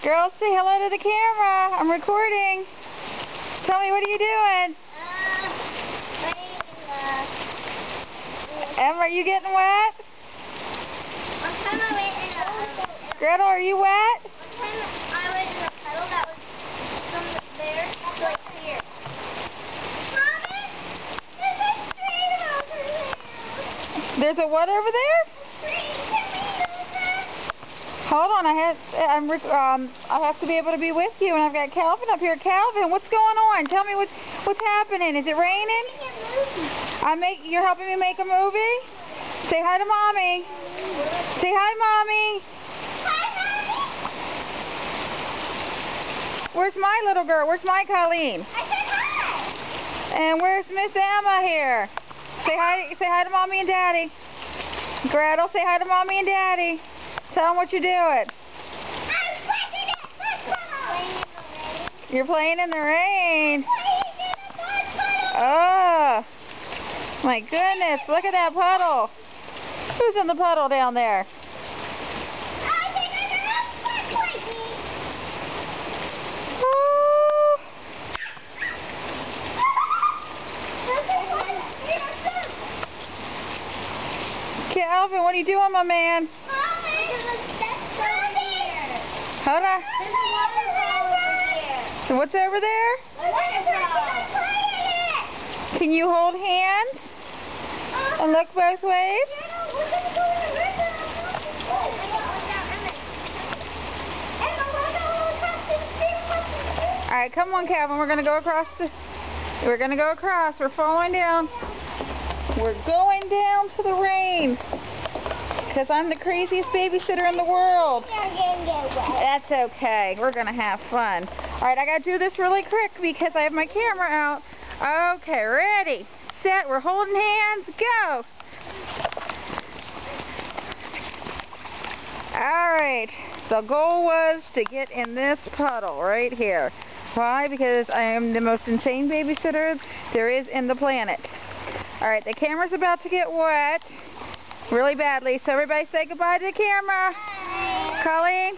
Girls, say hello to the camera. I'm recording. Tell me, what are you doing? Emma, are you getting wet? One time I went in a... Gretel, are you wet? One time I went in a puddle that was from there to like here. Mommy, there's a stream over there. There's a what over there? Hold on, I have to be able to be with you, and I've got Calvin up here. Calvin, what's going on? Tell me what's happening. Is it raining? You're helping me make a movie? Say hi to Mommy. Say hi, Mommy. Hi, Mommy. Where's my little girl? Where's my Colleen? I said hi. And where's Miss Emma here? Say hi to Mommy and Daddy. Gretel, say hi to Mommy and Daddy. Tell them what you're doing. You're playing in the rain. Oh, my goodness. Look at that puddle. Who's in the puddle down there? Oh. Calvin, what are you doing, my man? Hold on. There's a waterfall over here. So what's over there? Can you hold hands and look both ways? Alright, come on, Calvin. We're gonna go across. We're falling down. We're going down to the rain. Because I'm the craziest babysitter in the world. That's okay. We're going to have fun. Alright, I got to do this really quick because I have my camera out. Okay, ready, set, we're holding hands, go! Alright, the goal was to get in this puddle right here. Why? Because I am the most insane babysitter there is in the planet. Alright, the camera's about to get wet. Really badly, so everybody say goodbye to the camera. Bye. Colleen?